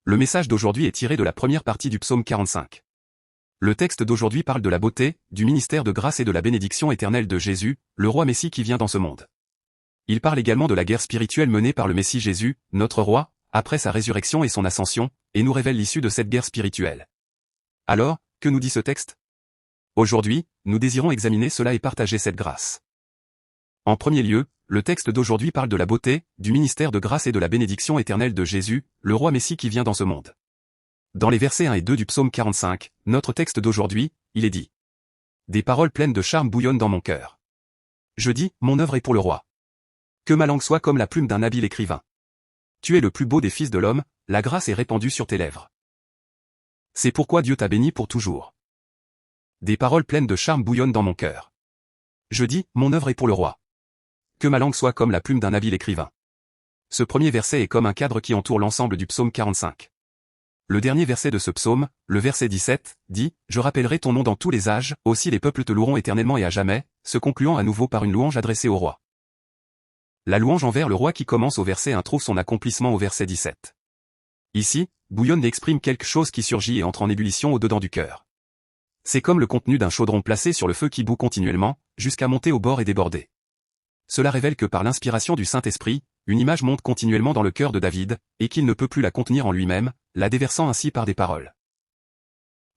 Le message d'aujourd'hui est tiré de la première partie du psaume 45. Le texte d'aujourd'hui parle de la beauté, du ministère de grâce et de la bénédiction éternelle de Jésus, le roi Messie qui vient dans ce monde. Il parle également de la guerre spirituelle menée par le Messie Jésus, notre roi, après sa résurrection et son ascension, et nous révèle l'issue de cette guerre spirituelle. Alors, que nous dit ce texte? Aujourd'hui, nous désirons examiner cela et partager cette grâce. En premier lieu, le texte d'aujourd'hui parle de la beauté, du ministère de grâce et de la bénédiction éternelle de Jésus, le roi Messie qui vient dans ce monde. Dans les versets 1 et 2 du psaume 45, notre texte d'aujourd'hui, il est dit: des paroles pleines de charme bouillonnent dans mon cœur. Je dis, mon œuvre est pour le roi. Que ma langue soit comme la plume d'un habile écrivain. Tu es le plus beau des fils de l'homme, la grâce est répandue sur tes lèvres. C'est pourquoi Dieu t'a béni pour toujours. Des paroles pleines de charme bouillonnent dans mon cœur. Je dis, mon œuvre est pour le roi. Que ma langue soit comme la plume d'un habile écrivain. Ce premier verset est comme un cadre qui entoure l'ensemble du psaume 45. Le dernier verset de ce psaume, le verset 17, dit « Je rappellerai ton nom dans tous les âges, aussi les peuples te loueront éternellement et à jamais », se concluant à nouveau par une louange adressée au roi. La louange envers le roi qui commence au verset 1 trouve son accomplissement au verset 17. Ici, bouillonne exprime quelque chose qui surgit et entre en ébullition au-dedans du cœur. C'est comme le contenu d'un chaudron placé sur le feu qui bout continuellement, jusqu'à monter au bord et déborder. Cela révèle que par l'inspiration du Saint-Esprit, une image monte continuellement dans le cœur de David, et qu'il ne peut plus la contenir en lui-même, la déversant ainsi par des paroles.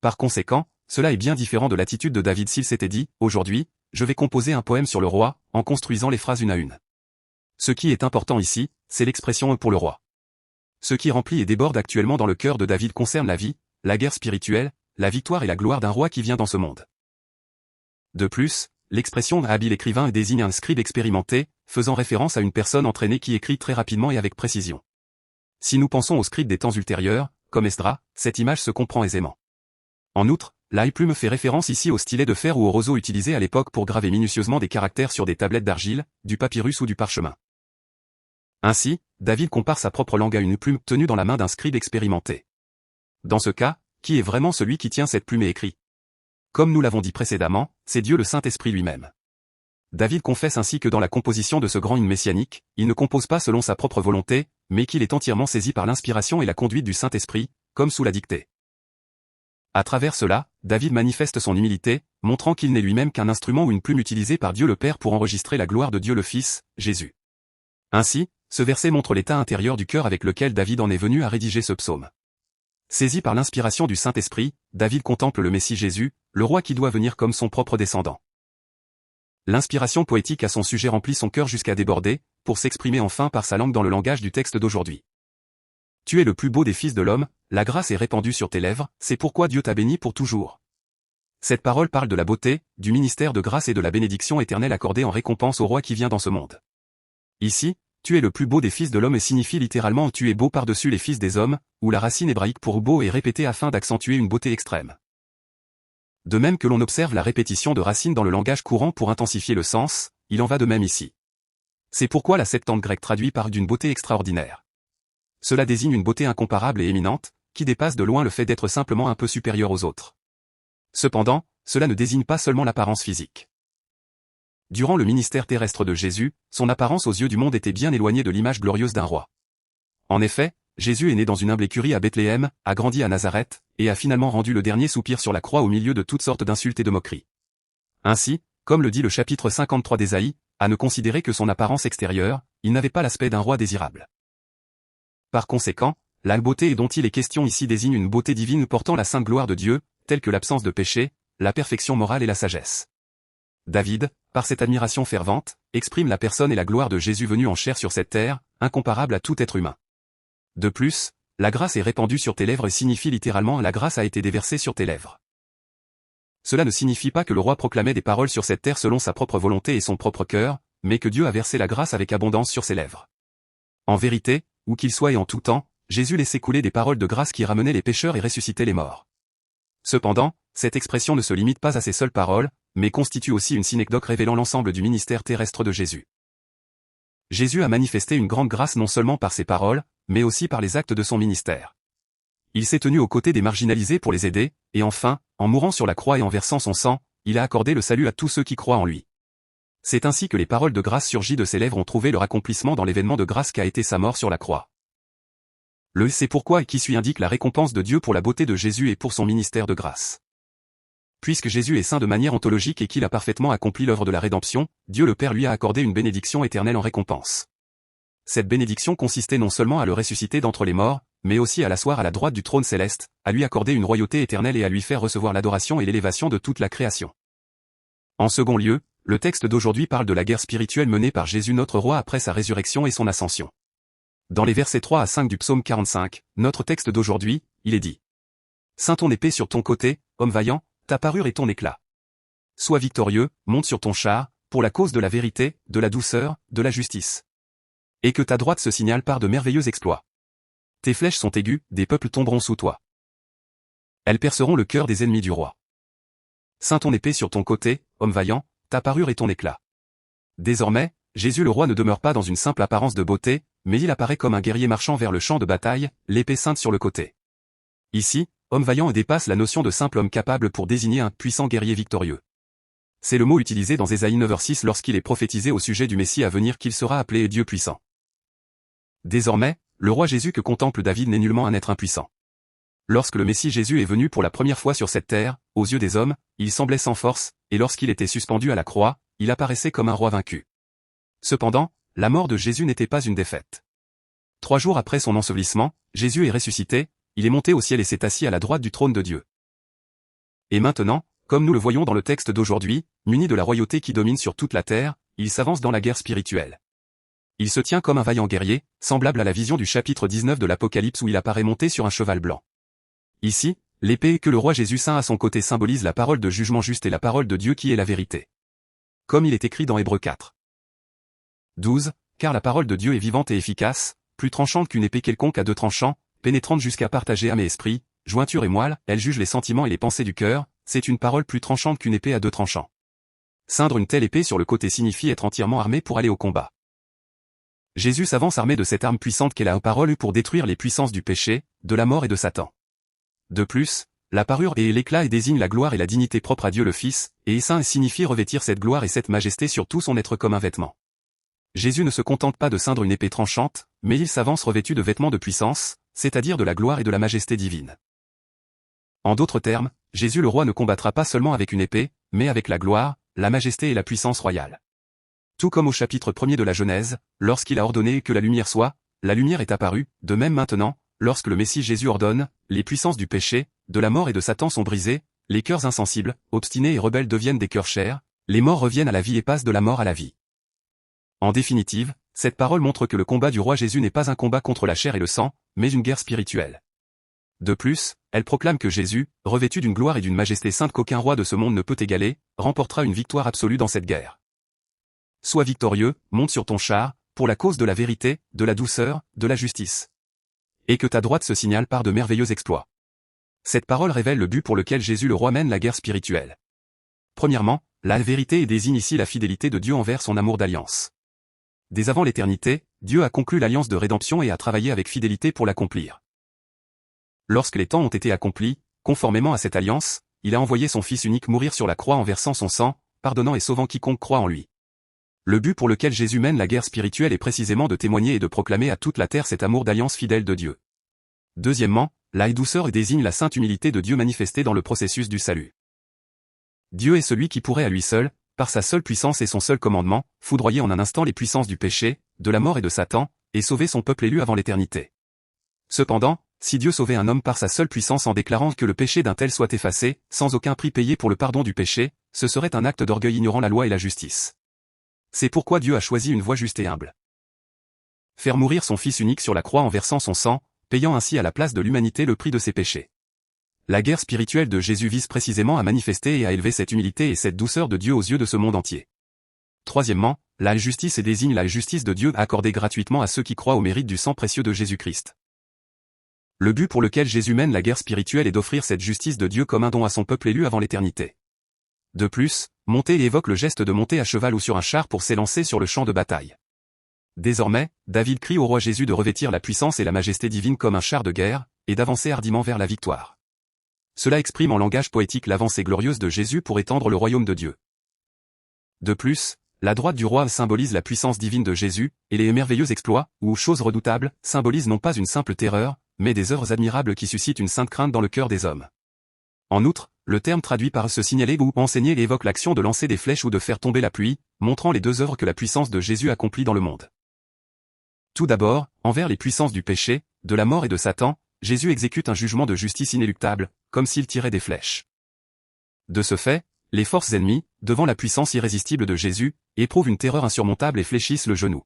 Par conséquent, cela est bien différent de l'attitude de David s'il s'était dit « Aujourd'hui, je vais composer un poème sur le roi », en construisant les phrases une à une. Ce qui est important ici, c'est l'expression « pour le roi ». Ce qui remplit et déborde actuellement dans le cœur de David concerne la vie, la guerre spirituelle, la victoire et la gloire d'un roi qui vient dans ce monde. De plus, l'expression « habile écrivain » désigne un scribe expérimenté, faisant référence à une personne entraînée qui écrit très rapidement et avec précision. Si nous pensons aux scribes des temps ultérieurs, comme Esdras, cette image se comprend aisément. En outre, la plume fait référence ici au stylet de fer ou au roseau utilisé à l'époque pour graver minutieusement des caractères sur des tablettes d'argile, du papyrus ou du parchemin. Ainsi, David compare sa propre langue à une plume tenue dans la main d'un scribe expérimenté. Dans ce cas, qui est vraiment celui qui tient cette plume et écrit? Comme nous l'avons dit précédemment, c'est Dieu le Saint-Esprit lui-même. David confesse ainsi que dans la composition de ce grand hymne messianique, il ne compose pas selon sa propre volonté, mais qu'il est entièrement saisi par l'inspiration et la conduite du Saint-Esprit, comme sous la dictée. À travers cela, David manifeste son humilité, montrant qu'il n'est lui-même qu'un instrument ou une plume utilisée par Dieu le Père pour enregistrer la gloire de Dieu le Fils, Jésus. Ainsi, ce verset montre l'état intérieur du cœur avec lequel David en est venu à rédiger ce psaume. Saisi par l'inspiration du Saint-Esprit, David contemple le Messie Jésus, le roi qui doit venir comme son propre descendant. L'inspiration poétique à son sujet remplit son cœur jusqu'à déborder, pour s'exprimer enfin par sa langue dans le langage du texte d'aujourd'hui. Tu es le plus beau des fils de l'homme, la grâce est répandue sur tes lèvres, c'est pourquoi Dieu t'a béni pour toujours. Cette parole parle de la beauté, du ministère de grâce et de la bénédiction éternelle accordée en récompense au roi qui vient dans ce monde. Ici, tu es le plus beau des fils de l'homme et signifie littéralement tu es beau par-dessus les fils des hommes, où la racine hébraïque pour beau est répétée afin d'accentuer une beauté extrême. De même que l'on observe la répétition de racines dans le langage courant pour intensifier le sens, il en va de même ici. C'est pourquoi la Septante grecque traduit par d'une beauté extraordinaire. Cela désigne une beauté incomparable et éminente, qui dépasse de loin le fait d'être simplement un peu supérieur aux autres. Cependant, cela ne désigne pas seulement l'apparence physique. Durant le ministère terrestre de Jésus, son apparence aux yeux du monde était bien éloignée de l'image glorieuse d'un roi. En effet, Jésus est né dans une humble écurie à Bethléem, a grandi à Nazareth, et a finalement rendu le dernier soupir sur la croix au milieu de toutes sortes d'insultes et de moqueries. Ainsi, comme le dit le chapitre 53 d'Ésaïe, à ne considérer que son apparence extérieure, il n'avait pas l'aspect d'un roi désirable. Par conséquent, la beauté dont il est question ici désigne une beauté divine portant la sainte gloire de Dieu, telle que l'absence de péché, la perfection morale et la sagesse. David, par cette admiration fervente, exprime la personne et la gloire de Jésus venu en chair sur cette terre, incomparable à tout être humain. De plus, la grâce est répandue sur tes lèvres et signifie littéralement la grâce a été déversée sur tes lèvres. Cela ne signifie pas que le roi proclamait des paroles sur cette terre selon sa propre volonté et son propre cœur, mais que Dieu a versé la grâce avec abondance sur ses lèvres. En vérité, où qu'il soit et en tout temps, Jésus laissait couler des paroles de grâce qui ramenaient les pécheurs et ressuscitaient les morts. Cependant, cette expression ne se limite pas à ces seules paroles, mais constitue aussi une synecdoque révélant l'ensemble du ministère terrestre de Jésus. Jésus a manifesté une grande grâce non seulement par ses paroles, mais aussi par les actes de son ministère. Il s'est tenu aux côtés des marginalisés pour les aider, et enfin, en mourant sur la croix et en versant son sang, il a accordé le salut à tous ceux qui croient en lui. C'est ainsi que les paroles de grâce surgies de ses lèvres ont trouvé leur accomplissement dans l'événement de grâce qu'a été sa mort sur la croix. Le c'est pourquoi et qui suit indique la récompense de Dieu pour la beauté de Jésus et pour son ministère de grâce. Puisque Jésus est saint de manière ontologique et qu'il a parfaitement accompli l'œuvre de la rédemption, Dieu le Père lui a accordé une bénédiction éternelle en récompense. Cette bénédiction consistait non seulement à le ressusciter d'entre les morts, mais aussi à l'asseoir à la droite du trône céleste, à lui accorder une royauté éternelle et à lui faire recevoir l'adoration et l'élévation de toute la création. En second lieu, le texte d'aujourd'hui parle de la guerre spirituelle menée par Jésus notre roi après sa résurrection et son ascension. Dans les versets 3 à 5 du psaume 45, notre texte d'aujourd'hui, il est dit: Ceins ton épée sur ton côté, homme vaillant, ta parure et ton éclat. Sois victorieux, monte sur ton char, pour la cause de la vérité, de la douceur, de la justice. Et que ta droite se signale par de merveilleux exploits. Tes flèches sont aiguës, des peuples tomberont sous toi. Elles perceront le cœur des ennemis du roi. Ceins ton épée sur ton côté, homme vaillant, ta parure et ton éclat. Désormais, Jésus le roi ne demeure pas dans une simple apparence de beauté, mais il apparaît comme un guerrier marchant vers le champ de bataille, l'épée ceinte sur le côté. Ici, homme vaillant dépasse la notion de simple homme capable pour désigner un puissant guerrier victorieux. C'est le mot utilisé dans Ésaïe 9:6 lorsqu'il est prophétisé au sujet du Messie à venir qu'il sera appelé Dieu puissant. Désormais, le roi Jésus que contemple David n'est nullement un être impuissant. Lorsque le Messie Jésus est venu pour la première fois sur cette terre, aux yeux des hommes, il semblait sans force, et lorsqu'il était suspendu à la croix, il apparaissait comme un roi vaincu. Cependant, la mort de Jésus n'était pas une défaite. 3 jours après son ensevelissement, Jésus est ressuscité, il est monté au ciel et s'est assis à la droite du trône de Dieu. Et maintenant, comme nous le voyons dans le texte d'aujourd'hui, muni de la royauté qui domine sur toute la terre, il s'avance dans la guerre spirituelle. Il se tient comme un vaillant guerrier, semblable à la vision du chapitre 19 de l'Apocalypse où il apparaît monté sur un cheval blanc. Ici, l'épée que le roi Jésus saint à son côté symbolise la parole de jugement juste et la parole de Dieu qui est la vérité. Comme il est écrit dans Hébreux 4. 12, car la parole de Dieu est vivante et efficace, plus tranchante qu'une épée quelconque à 2 tranchants, pénétrante jusqu'à partager âme et esprit, jointure et moelle, elle juge les sentiments et les pensées du cœur, c'est une parole plus tranchante qu'une épée à 2 tranchants. Ceindre une telle épée sur le côté signifie être entièrement armé pour aller au combat. Jésus s'avance armé de cette arme puissante qu'est la parole pour détruire les puissances du péché, de la mort et de Satan. De plus, la parure et l'éclat désigne la gloire et la dignité propre à Dieu le Fils, et saint signifie revêtir cette gloire et cette majesté sur tout son être comme un vêtement. Jésus ne se contente pas de ceindre une épée tranchante, mais il s'avance revêtu de vêtements de puissance, c'est-à-dire de la gloire et de la majesté divine. En d'autres termes, Jésus le roi ne combattra pas seulement avec une épée, mais avec la gloire, la majesté et la puissance royale. Tout comme au chapitre 1er de la Genèse, lorsqu'il a ordonné que la lumière soit, la lumière est apparue, de même maintenant, lorsque le Messie Jésus ordonne, les puissances du péché, de la mort et de Satan sont brisées, les cœurs insensibles, obstinés et rebelles deviennent des cœurs chers, les morts reviennent à la vie et passent de la mort à la vie. En définitive, cette parole montre que le combat du roi Jésus n'est pas un combat contre la chair et le sang, mais une guerre spirituelle. De plus, elle proclame que Jésus, revêtu d'une gloire et d'une majesté sainte qu'aucun roi de ce monde ne peut égaler, remportera une victoire absolue dans cette guerre. Sois victorieux, monte sur ton char, pour la cause de la vérité, de la douceur, de la justice. Et que ta droite se signale par de merveilleux exploits. Cette parole révèle le but pour lequel Jésus le roi mène la guerre spirituelle. Premièrement, la vérité désigne ici la fidélité de Dieu envers son amour d'alliance. Dès avant l'éternité, Dieu a conclu l'alliance de rédemption et a travaillé avec fidélité pour l'accomplir. Lorsque les temps ont été accomplis, conformément à cette alliance, il a envoyé son Fils unique mourir sur la croix en versant son sang, pardonnant et sauvant quiconque croit en lui. Le but pour lequel Jésus mène la guerre spirituelle est précisément de témoigner et de proclamer à toute la terre cet amour d'alliance fidèle de Dieu. Deuxièmement, la douceur désigne la sainte humilité de Dieu manifestée dans le processus du salut. Dieu est celui qui pourrait à lui seul, par sa seule puissance et son seul commandement, foudroyer en un instant les puissances du péché, de la mort et de Satan, et sauver son peuple élu avant l'éternité. Cependant, si Dieu sauvait un homme par sa seule puissance en déclarant que le péché d'un tel soit effacé, sans aucun prix payé pour le pardon du péché, ce serait un acte d'orgueil ignorant la loi et la justice. C'est pourquoi Dieu a choisi une voie juste et humble. Faire mourir son Fils unique sur la croix en versant son sang, payant ainsi à la place de l'humanité le prix de ses péchés. La guerre spirituelle de Jésus vise précisément à manifester et à élever cette humilité et cette douceur de Dieu aux yeux de ce monde entier. Troisièmement, la justice désigne la justice de Dieu accordée gratuitement à ceux qui croient au mérite du sang précieux de Jésus-Christ. Le but pour lequel Jésus mène la guerre spirituelle est d'offrir cette justice de Dieu comme un don à son peuple élu avant l'éternité. De plus, monter évoque le geste de monter à cheval ou sur un char pour s'élancer sur le champ de bataille. Désormais, David crie au roi Jésus de revêtir la puissance et la majesté divine comme un char de guerre, et d'avancer hardiment vers la victoire. Cela exprime en langage poétique l'avancée glorieuse de Jésus pour étendre le royaume de Dieu. De plus, la droite du roi symbolise la puissance divine de Jésus, et les merveilleux exploits, ou choses redoutables, symbolisent non pas une simple terreur, mais des œuvres admirables qui suscitent une sainte crainte dans le cœur des hommes. En outre, le terme traduit par se signaler ou enseigner évoque l'action de lancer des flèches ou de faire tomber la pluie, montrant les deux œuvres que la puissance de Jésus accomplit dans le monde. Tout d'abord, envers les puissances du péché, de la mort et de Satan, Jésus exécute un jugement de justice inéluctable, comme s'il tirait des flèches. De ce fait, les forces ennemies, devant la puissance irrésistible de Jésus, éprouvent une terreur insurmontable et fléchissent le genou.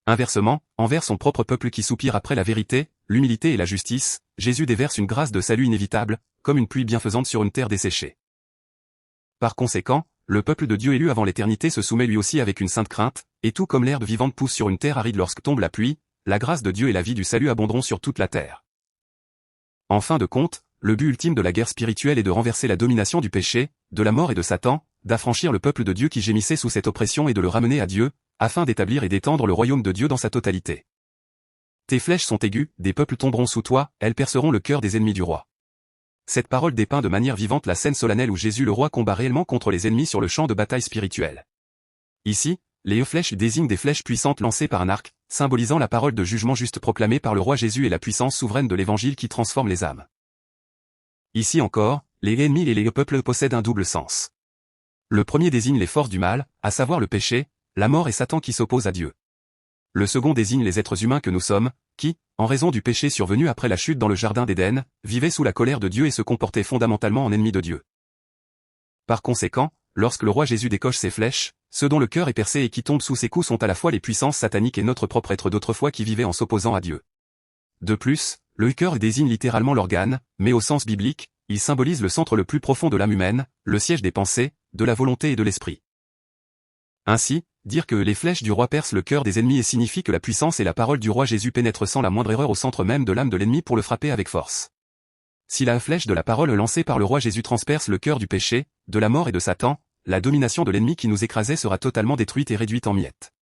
Inversement, envers son propre peuple qui soupire après la vérité, l'humilité et la justice, Jésus déverse une grâce de salut inévitable, comme une pluie bienfaisante sur une terre desséchée. Par conséquent, le peuple de Dieu élu avant l'éternité se soumet lui aussi avec une sainte crainte, et tout comme l'herbe vivante pousse sur une terre aride lorsque tombe la pluie, la grâce de Dieu et la vie du salut abonderont sur toute la terre. En fin de compte, le but ultime de la guerre spirituelle est de renverser la domination du péché, de la mort et de Satan, d'affranchir le peuple de Dieu qui gémissait sous cette oppression et de le ramener à Dieu, afin d'établir et d'étendre le royaume de Dieu dans sa totalité. Tes flèches sont aiguës, des peuples tomberont sous toi, elles perceront le cœur des ennemis du roi. Cette parole dépeint de manière vivante la scène solennelle où Jésus le roi combat réellement contre les ennemis sur le champ de bataille spirituel. Ici, les flèches désignent des flèches puissantes lancées par un arc, symbolisant la parole de jugement juste proclamée par le roi Jésus et la puissance souveraine de l'évangile qui transforme les âmes. Ici encore, les ennemis et les peuples possèdent un double sens. Le premier désigne les forces du mal, à savoir le péché, la mort et Satan qui s'opposent à Dieu. Le second désigne les êtres humains que nous sommes, qui, en raison du péché survenu après la chute dans le jardin d'Éden, vivaient sous la colère de Dieu et se comportaient fondamentalement en ennemis de Dieu. Par conséquent, lorsque le roi Jésus décoche ses flèches, ceux dont le cœur est percé et qui tombent sous ses coups sont à la fois les puissances sataniques et notre propre être d'autrefois qui vivait en s'opposant à Dieu. De plus, le cœur désigne littéralement l'organe, mais au sens biblique, il symbolise le centre le plus profond de l'âme humaine, le siège des pensées, de la volonté et de l'esprit. Ainsi, dire que les flèches du roi percent le cœur des ennemis et signifie que la puissance et la parole du roi Jésus pénètrent sans la moindre erreur au centre même de l'âme de l'ennemi pour le frapper avec force. Si la flèche de la parole lancée par le roi Jésus transperce le cœur du péché, de la mort et de Satan, la domination de l'ennemi qui nous écrasait sera totalement détruite et réduite en miettes.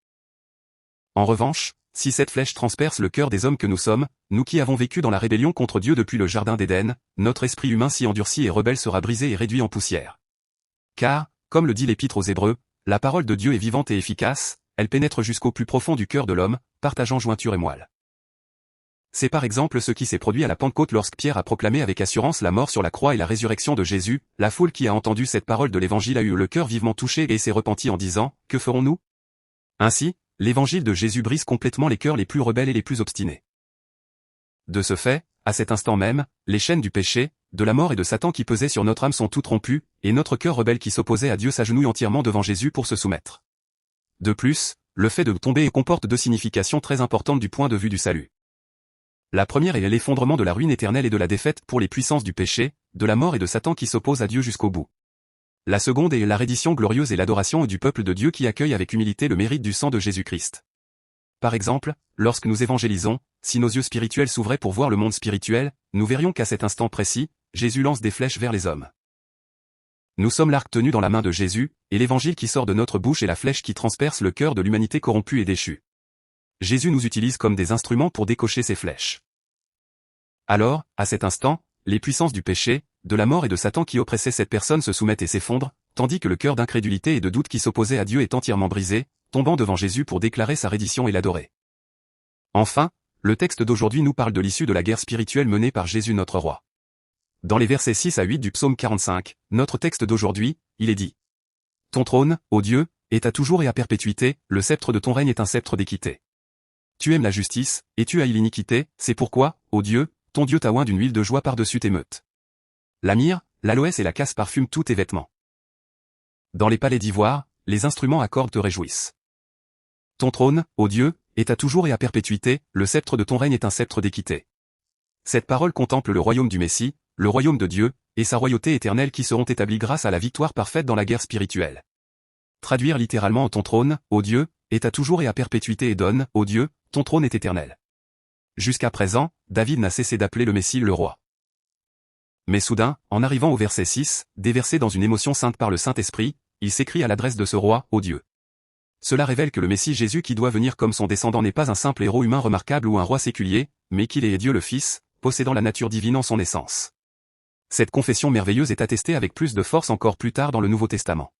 En revanche, si cette flèche transperce le cœur des hommes que nous sommes, nous qui avons vécu dans la rébellion contre Dieu depuis le jardin d'Éden, notre esprit humain si endurci et rebelle sera brisé et réduit en poussière. Car, comme le dit l'Épître aux Hébreux, la parole de Dieu est vivante et efficace, elle pénètre jusqu'au plus profond du cœur de l'homme, partageant jointure et moelle. C'est par exemple ce qui s'est produit à la Pentecôte lorsque Pierre a proclamé avec assurance la mort sur la croix et la résurrection de Jésus, la foule qui a entendu cette parole de l'Évangile a eu le cœur vivement touché et s'est repentie en disant, « Que ferons-nous » Ainsi, l'Évangile de Jésus brise complètement les cœurs les plus rebelles et les plus obstinés. De ce fait, à cet instant même, les chaînes du péché, de la mort et de Satan qui pesaient sur notre âme sont toutes rompues, et notre cœur rebelle qui s'opposait à Dieu s'agenouille entièrement devant Jésus pour se soumettre. De plus, le fait de tomber comporte deux significations très importantes du point de vue du salut. La première est l'effondrement de la ruine éternelle et de la défaite pour les puissances du péché, de la mort et de Satan qui s'opposent à Dieu jusqu'au bout. La seconde est la reddition glorieuse et l'adoration du peuple de Dieu qui accueille avec humilité le mérite du sang de Jésus-Christ. Par exemple, lorsque nous évangélisons, si nos yeux spirituels s'ouvraient pour voir le monde spirituel, nous verrions qu'à cet instant précis, Jésus lance des flèches vers les hommes. Nous sommes l'arc tenu dans la main de Jésus, et l'évangile qui sort de notre bouche est la flèche qui transperce le cœur de l'humanité corrompue et déchue. Jésus nous utilise comme des instruments pour décocher ces flèches. Alors, à cet instant, les puissances du péché, de la mort et de Satan qui oppressaient cette personne se soumettent et s'effondrent, tandis que le cœur d'incrédulité et de doute qui s'opposait à Dieu est entièrement brisé, tombant devant Jésus pour déclarer sa reddition et l'adorer. Enfin, le texte d'aujourd'hui nous parle de l'issue de la guerre spirituelle menée par Jésus notre roi. Dans les versets 6 à 8 du psaume 45, notre texte d'aujourd'hui, il est dit « Ton trône, ô Dieu, est à toujours et à perpétuité, le sceptre de ton règne est un sceptre d'équité. Tu aimes la justice, et tu haïs l'iniquité, c'est pourquoi, ô Dieu, ton Dieu t'a oint d'une huile de joie par-dessus tes meutes. La myrrhe, l'aloès et la casse parfument tous tes vêtements. Dans les palais d'ivoire, les instruments à cordes te réjouissent. Ton trône, ô Dieu, est à toujours et à perpétuité, le sceptre de ton règne est un sceptre d'équité. » Cette parole contemple le royaume du Messie, le royaume de Dieu, et sa royauté éternelle qui seront établis grâce à la victoire parfaite dans la guerre spirituelle. Traduire littéralement ton trône, ô Dieu, est à toujours et à perpétuité et donne, ô Dieu, ton trône est éternel. Jusqu'à présent, David n'a cessé d'appeler le Messie le roi. Mais soudain, en arrivant au verset 6, déversé dans une émotion sainte par le Saint-Esprit, il s'écrie à l'adresse de ce roi, ô Dieu. Cela révèle que le Messie Jésus qui doit venir comme son descendant n'est pas un simple héros humain remarquable ou un roi séculier, mais qu'il est Dieu le Fils, possédant la nature divine en son essence. Cette confession merveilleuse est attestée avec plus de force encore plus tard dans le Nouveau Testament.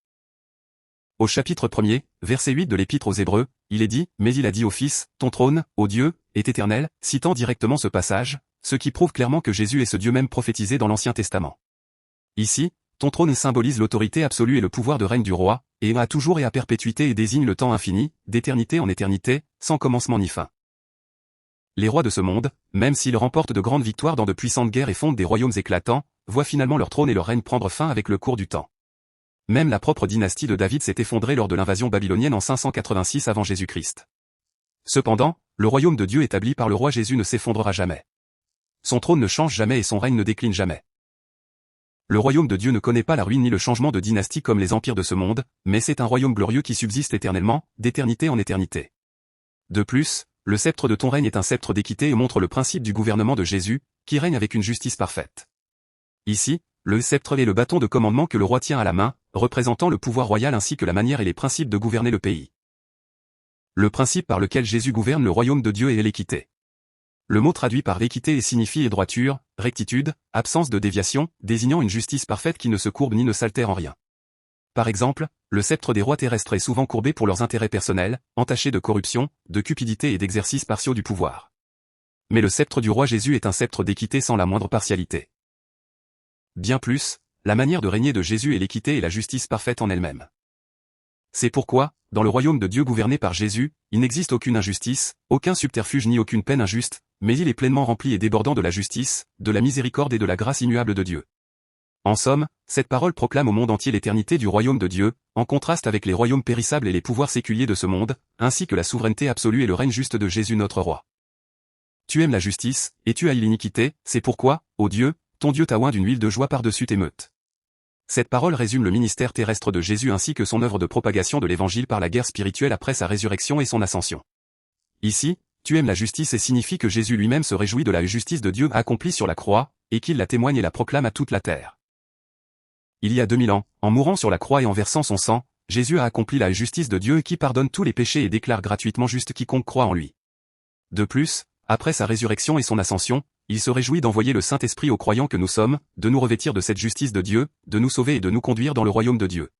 Au chapitre 1er, verset 8 de l'Épître aux Hébreux, il est dit « Mais il a dit au Fils, ton trône, ô Dieu, est éternel », citant directement ce passage, ce qui prouve clairement que Jésus est ce Dieu même prophétisé dans l'Ancien Testament. Ici, ton trône symbolise l'autorité absolue et le pouvoir de règne du roi, et à toujours et à perpétuité et désigne le temps infini, d'éternité en éternité, sans commencement ni fin. Les rois de ce monde, même s'ils remportent de grandes victoires dans de puissantes guerres et fondent des royaumes éclatants, voient finalement leur trône et leur règne prendre fin avec le cours du temps. Même la propre dynastie de David s'est effondrée lors de l'invasion babylonienne en 586 avant Jésus-Christ. Cependant, le royaume de Dieu établi par le roi Jésus ne s'effondrera jamais. Son trône ne change jamais et son règne ne décline jamais. Le royaume de Dieu ne connaît pas la ruine ni le changement de dynastie comme les empires de ce monde, mais c'est un royaume glorieux qui subsiste éternellement, d'éternité en éternité. De plus, le sceptre de ton règne est un sceptre d'équité et montre le principe du gouvernement de Jésus, qui règne avec une justice parfaite. Ici, le sceptre est le bâton de commandement que le roi tient à la main, représentant le pouvoir royal ainsi que la manière et les principes de gouverner le pays. Le principe par lequel Jésus gouverne le royaume de Dieu est l'équité. Le mot traduit par équité signifie droiture, rectitude, absence de déviation, désignant une justice parfaite qui ne se courbe ni ne s'altère en rien. Par exemple, le sceptre des rois terrestres est souvent courbé pour leurs intérêts personnels, entaché de corruption, de cupidité et d'exercices partiaux du pouvoir. Mais le sceptre du roi Jésus est un sceptre d'équité sans la moindre partialité. Bien plus, la manière de régner de Jésus est l'équité et la justice parfaite en elle-même. C'est pourquoi, dans le royaume de Dieu gouverné par Jésus, il n'existe aucune injustice, aucun subterfuge ni aucune peine injuste, mais il est pleinement rempli et débordant de la justice, de la miséricorde et de la grâce immuable de Dieu. En somme, cette parole proclame au monde entier l'éternité du royaume de Dieu, en contraste avec les royaumes périssables et les pouvoirs séculiers de ce monde, ainsi que la souveraineté absolue et le règne juste de Jésus notre roi. Tu aimes la justice, et tu haïs l'iniquité, c'est pourquoi, ô Dieu, ton Dieu t'a oint d'une huile de joie par-dessus tes meutes. Cette parole résume le ministère terrestre de Jésus ainsi que son œuvre de propagation de l'évangile par la guerre spirituelle après sa résurrection et son ascension. Ici, tu aimes la justice et signifie que Jésus lui-même se réjouit de la justice de Dieu accomplie sur la croix, et qu'il la témoigne et la proclame à toute la terre. Il y a 2000 ans, en mourant sur la croix et en versant son sang, Jésus a accompli la justice de Dieu qui pardonne tous les péchés et déclare gratuitement juste quiconque croit en lui. De plus, après sa résurrection et son ascension, il se réjouit d'envoyer le Saint-Esprit aux croyants que nous sommes, de nous revêtir de cette justice de Dieu, de nous sauver et de nous conduire dans le royaume de Dieu.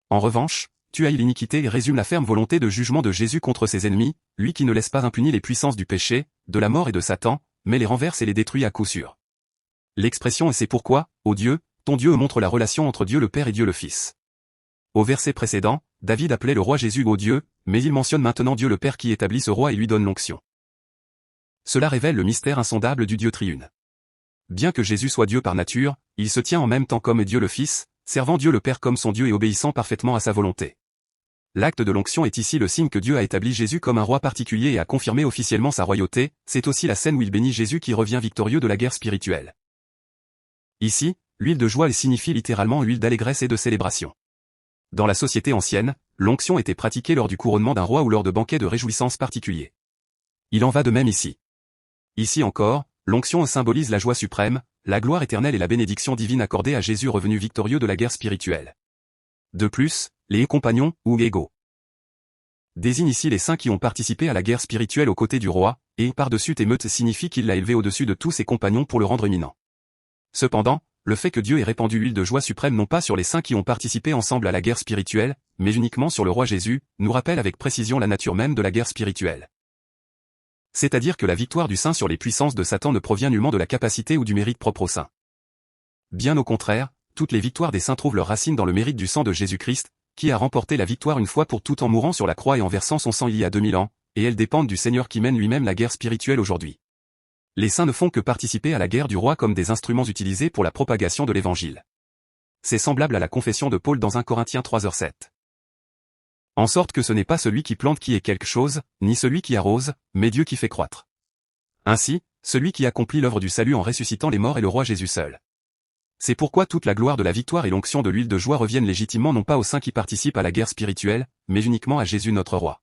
En revanche, tu haïs l'iniquité et résume la ferme volonté de jugement de Jésus contre ses ennemis, lui qui ne laisse pas impunis les puissances du péché, de la mort et de Satan, mais les renverse et les détruit à coup sûr. L'expression et c'est pourquoi, ô Dieu, ton Dieu montre la relation entre Dieu le Père et Dieu le Fils. Au verset précédent, David appelait le roi Jésus ô Dieu, mais il mentionne maintenant Dieu le Père qui établit ce roi et lui donne l'onction. Cela révèle le mystère insondable du Dieu triune. Bien que Jésus soit Dieu par nature, il se tient en même temps comme Dieu le Fils, servant Dieu le Père comme son Dieu et obéissant parfaitement à sa volonté. L'acte de l'onction est ici le signe que Dieu a établi Jésus comme un roi particulier et a confirmé officiellement sa royauté, c'est aussi la scène où il bénit Jésus qui revient victorieux de la guerre spirituelle. Ici, l'huile de joie signifie littéralement huile d'allégresse et de célébration. Dans la société ancienne, l'onction était pratiquée lors du couronnement d'un roi ou lors de banquets de réjouissance particuliers. Il en va de même ici. Ici encore, l'onction symbolise la joie suprême, la gloire éternelle et la bénédiction divine accordée à Jésus revenu victorieux de la guerre spirituelle. De plus, les compagnons, ou égaux, désigne ici les saints qui ont participé à la guerre spirituelle aux côtés du roi, et par-dessus tes meutes signifie qu'il l'a élevé au-dessus de tous ses compagnons pour le rendre éminent. Cependant, le fait que Dieu ait répandu l'huile de joie suprême non pas sur les saints qui ont participé ensemble à la guerre spirituelle, mais uniquement sur le roi Jésus, nous rappelle avec précision la nature même de la guerre spirituelle. C'est-à-dire que la victoire du saint sur les puissances de Satan ne provient nullement de la capacité ou du mérite propre au saint. Bien au contraire, toutes les victoires des saints trouvent leur racine dans le mérite du sang de Jésus-Christ, qui a remporté la victoire une fois pour toutes en mourant sur la croix et en versant son sang il y a 2000 ans, et elles dépendent du Seigneur qui mène lui-même la guerre spirituelle aujourd'hui. Les saints ne font que participer à la guerre du roi comme des instruments utilisés pour la propagation de l'Évangile. C'est semblable à la confession de Paul dans 1 Corinthiens 3:7. En sorte que ce n'est pas celui qui plante qui est quelque chose, ni celui qui arrose, mais Dieu qui fait croître. Ainsi, celui qui accomplit l'œuvre du salut en ressuscitant les morts est le roi Jésus seul. C'est pourquoi toute la gloire de la victoire et l'onction de l'huile de joie reviennent légitimement non pas aux saints qui participent à la guerre spirituelle, mais uniquement à Jésus notre roi.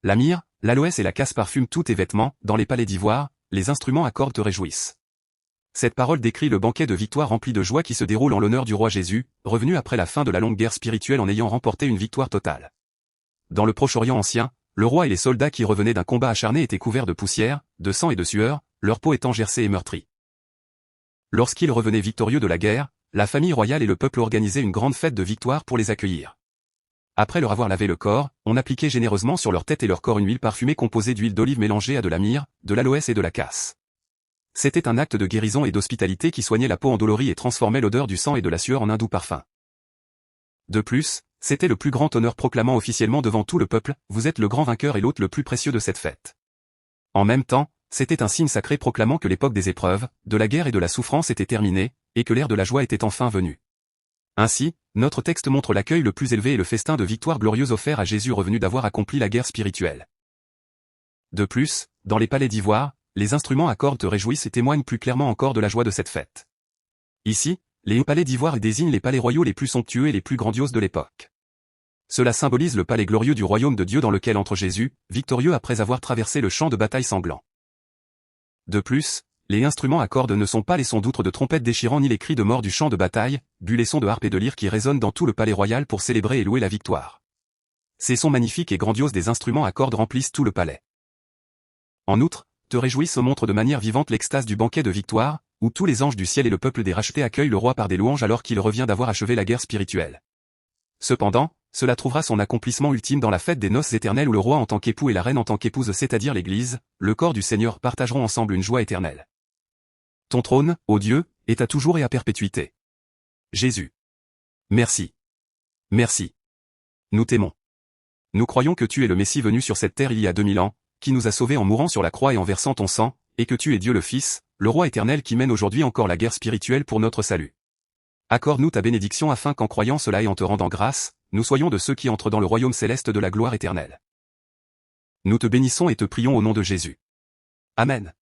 La myrrhe, l'aloès et la casse parfument tous tes vêtements, dans les palais d'ivoire, les instruments à cordes te réjouissent. Cette parole décrit le banquet de victoire rempli de joie qui se déroule en l'honneur du roi Jésus, revenu après la fin de la longue guerre spirituelle en ayant remporté une victoire totale. Dans le Proche-Orient ancien, le roi et les soldats qui revenaient d'un combat acharné étaient couverts de poussière, de sang et de sueur, leur peau étant gercée et meurtrie. Lorsqu'ils revenaient victorieux de la guerre, la famille royale et le peuple organisaient une grande fête de victoire pour les accueillir. Après leur avoir lavé le corps, on appliquait généreusement sur leur tête et leur corps une huile parfumée composée d'huile d'olive mélangée à de la myrrhe, de l'aloès et de la casse. C'était un acte de guérison et d'hospitalité qui soignait la peau endolorie et transformait l'odeur du sang et de la sueur en un doux parfum. De plus, c'était le plus grand honneur proclamant officiellement devant tout le peuple, vous êtes le grand vainqueur et l'hôte le plus précieux de cette fête. En même temps, c'était un signe sacré proclamant que l'époque des épreuves, de la guerre et de la souffrance était terminée, et que l'ère de la joie était enfin venue. Ainsi, notre texte montre l'accueil le plus élevé et le festin de victoire glorieuse offert à Jésus revenu d'avoir accompli la guerre spirituelle. De plus, dans les palais d'ivoire, les instruments à cordes réjouissent et témoignent plus clairement encore de la joie de cette fête. Ici, les palais d'ivoire désignent les palais royaux les plus somptueux et les plus grandioses de l'époque. Cela symbolise le palais glorieux du royaume de Dieu dans lequel entre Jésus, victorieux après avoir traversé le champ de bataille sanglant. De plus, les instruments à cordes ne sont pas les sons d'outre de trompettes déchirants ni les cris de mort du champ de bataille, but les sons de harpe et de lyre qui résonnent dans tout le palais royal pour célébrer et louer la victoire. Ces sons magnifiques et grandioses des instruments à cordes remplissent tout le palais. En outre, te réjouissent montre de manière vivante l'extase du banquet de victoire, où tous les anges du ciel et le peuple des rachetés accueillent le roi par des louanges alors qu'il revient d'avoir achevé la guerre spirituelle. Cependant, cela trouvera son accomplissement ultime dans la fête des noces éternelles où le roi en tant qu'époux et la reine en tant qu'épouse, c'est-à-dire l'Église, le corps du Seigneur, partageront ensemble une joie éternelle. Ton trône, ô Dieu, est à toujours et à perpétuité. Jésus. Merci. Merci. Nous t'aimons. Nous croyons que tu es le Messie venu sur cette terre il y a 2000 ans, qui nous a sauvés en mourant sur la croix et en versant ton sang, et que tu es Dieu le Fils, le Roi éternel qui mène aujourd'hui encore la guerre spirituelle pour notre salut. Accorde-nous ta bénédiction afin qu'en croyant cela et en te rendant grâce, nous soyons de ceux qui entrent dans le royaume céleste de la gloire éternelle. Nous te bénissons et te prions au nom de Jésus. Amen.